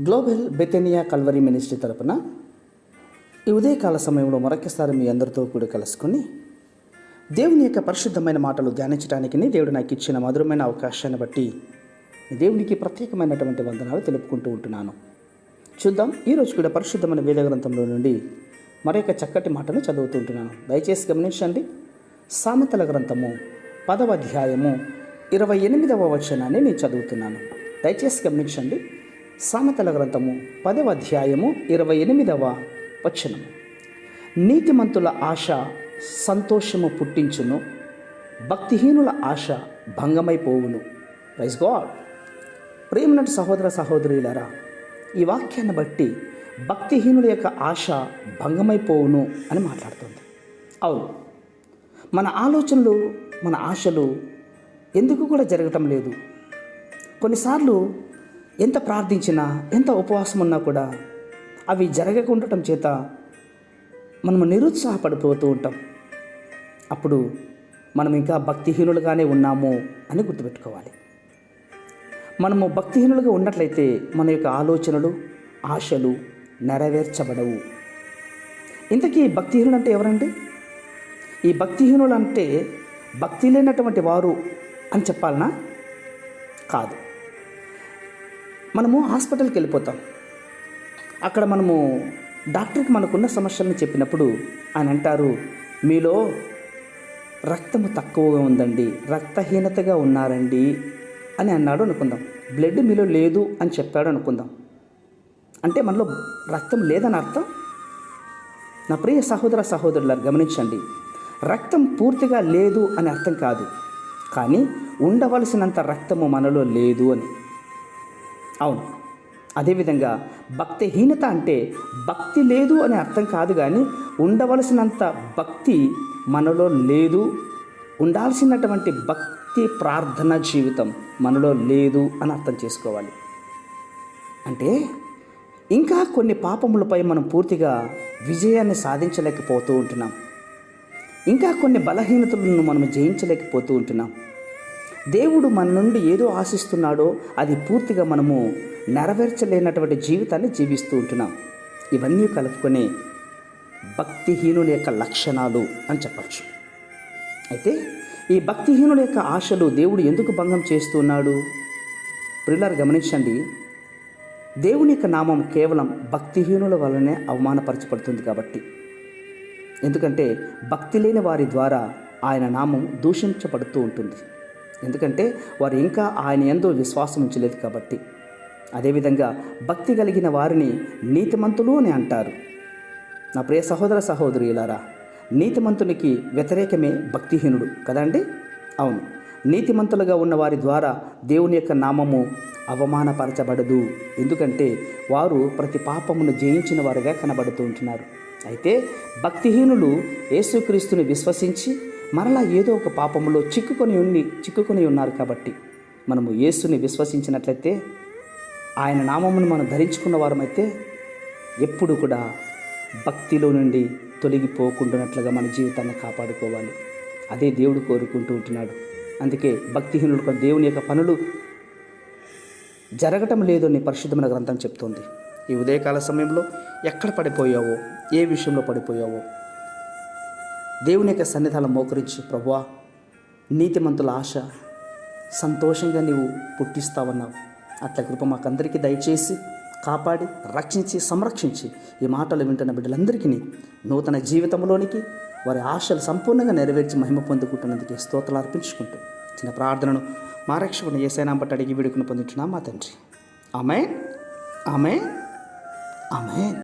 Global బెతెనియా Calvary ministry తరపున ఈ ఉదయకాల సమయంలో మరొకసారి మీ అందరితో కూడా కలుసుకొని దేవుని యొక్క పరిశుద్ధమైన మాటలు ధ్యానించడానికి దేవుడు నాకు ఇచ్చిన మధురమైన అవకాశాన్ని బట్టి దేవునికి ప్రత్యేకమైనటువంటి వందనాలు తెలుపుకుంటూ ఉంటున్నాను. చూద్దాం, ఈరోజు కూడా పరిశుద్ధమైన వేద గ్రంథంలో నుండి మరొక చక్కటి మాటను చదువుతుంటున్నాను. దయచేసి గమనించండి. సామెతల గ్రంథము 10వ అధ్యాయము 28వ వచనాన్ని నేను చదువుతున్నాను. దయచేసి గమనించండి. సామెతల గ్రంథము 10వ అధ్యాయము 28వ వచనము. నీతిమంతుల ఆశ సంతోషము పుట్టించును, భక్తిహీనుల ఆశ భంగమైపోవును. Praise God. ప్రేమనటి సహోదర సహోదరులారా, ఈ వాక్యాన్ని బట్టి భక్తిహీనుల యొక్క ఆశ భంగమైపోవును అని మాట్లాడుతుంది. అవును, మన ఆలోచనలు మన ఆశలు ఎందుకు కూడా జరగటం లేదు. కొన్నిసార్లు ఎంత ప్రార్థించినా ఎంత ఉపవాసం ఉన్నా కూడా అవి జరగకుండటం చేత మనము నిరుత్సాహపడిపోతూ ఉంటాం. అప్పుడు మనం ఇంకా భక్తిహీనులుగానే ఉన్నాము అని గుర్తుపెట్టుకోవాలి. మనము భక్తిహీనులుగా ఉన్నట్లయితే మన యొక్క ఆలోచనలు ఆశలు నెరవేర్చబడవు. ఇంతకీ భక్తిహీనులు అంటే ఎవరండి? ఈ భక్తిహీనులు అంటే భక్తి లేనటువంటి వారు అని చెప్పాలనా? కాదు. మనము హాస్పిటల్కి వెళ్ళిపోతాం. అక్కడ మనము డాక్టర్కి మనకున్న సమస్యలను చెప్పినప్పుడు ఆయన అంటారు, మీలో రక్తము తక్కువగా ఉందండి, రక్తహీనతగా ఉన్నారండి అని అన్నాడు అనుకుందాం. బ్లడ్ మీలో లేదు అని చెప్పాడు అనుకుందాం. అంటే మనలో రక్తం లేదని అర్థం. నా ప్రియ సహోదర సహోదరులారు గమనించండి, రక్తం పూర్తిగా లేదు అని అర్థం కాదు, కానీ ఉండవలసినంత రక్తము మనలో లేదు అని. అవును, అదేవిధంగా భక్తిహీనత అంటే భక్తి లేదు అని అర్థం కాదు, కానీ ఉండవలసినంత భక్తి మనలో లేదు, ఉండాల్సినటువంటి భక్తి ప్రార్థన జీవితం మనలో లేదు అని అర్థం చేసుకోవాలి. అంటే ఇంకా కొన్ని పాపములపై మనం పూర్తిగా విజయాన్ని సాధించలేకపోతూ ఉంటున్నాం. ఇంకా కొన్ని బలహీనతలను మనం జయించలేకపోతూ ఉంటున్నాం. దేవుడు మన నుండి ఏదో ఆశిస్తున్నాడో అది పూర్తిగా మనము నెరవేర్చలేనటువంటి జీవితాన్ని జీవిస్తూ ఉంటున్నాం. ఇవన్నీ కలుపుకొని భక్తిహీనుల యొక్క లక్షణాలు అని చెప్పచ్చు. అయితే ఈ భక్తిహీనుల యొక్క ఆశలు దేవుడు ఎందుకు భంగం చేస్తున్నాడు? ప్రియులారు గమనించండి, దేవుని యొక్క నామం కేవలం భక్తిహీనుల వల్లనే అవమానపరచబడుతుంది కాబట్టి. ఎందుకంటే భక్తి లేని వారి ద్వారా ఆయన నామం దూషించబడుతూ ఉంటుంది. ఎందుకంటే వారు ఇంకా ఆయన యందు విశ్వాసం ఉంచలేదు కాబట్టి. అదేవిధంగా భక్తి కలిగిన వారిని నీతిమంతులు అని అంటారు. నా ప్రియ సహోదర సహోదరులారా, నీతిమంతునికి వ్యతిరేకమే భక్తిహీనుడు కదండి. అవును, నీతిమంతులుగా ఉన్న వారి ద్వారా దేవుని యొక్క నామము అవమానపరచబడదు. ఎందుకంటే వారు ప్రతి పాపమును జయించిన వారుగా కనబడుతూ ఉంటున్నారు. అయితే భక్తిహీనులు యేసుక్రీస్తుని విశ్వసించి మరలా ఏదో ఒక పాపములో చిక్కుకొని ఉన్నారు కాబట్టి మనము యేసుని విశ్వసించినట్లయితే, ఆయన నామమును మనం ధరించుకున్న వారమైతే ఎప్పుడు కూడా భక్తిలో నుండి తొలగిపోకుండానట్లుగా మన జీవితాన్ని కాపాడుకోవాలి. అదే దేవుడు కోరుకుంటూ ఉంటున్నాడు. అందుకే భక్తిహీనులకు దేవుని యొక్క పనులు జరగటం లేదు అని పరిశుద్ధమైన గ్రంథం చెప్తోంది. ఈ ఉదయకాల సమయంలో ఎక్కడ పడిపోయావో, ఏ విషయంలో పడిపోయావో దేవుని యొక్క సన్నిధానం మోకరించి, ప్రభువా, నీతిమంతుల ఆశ సంతోషంగా నీవు పుట్టిస్తావన్నావు. అట్లా కృప మాకందరికీ దయచేసి కాపాడి రక్షించి సంరక్షించి ఈ మాటలు వింటున్న బిడ్డలందరికీ నూతన జీవితంలోనికి వారి ఆశలు సంపూర్ణంగా నెరవేర్చి మహిమ పొందుకుంటున్నందుకు స్తోత్రాలు అర్పించుకుంటూ చిన్న ప్రార్థనను మా రక్షకుని యేసయ్య నామమున అడిగి వేడుకొని పొందుతున్నాం మా తండ్రి. ఆమేన్, ఆమేన్, ఆమేన్.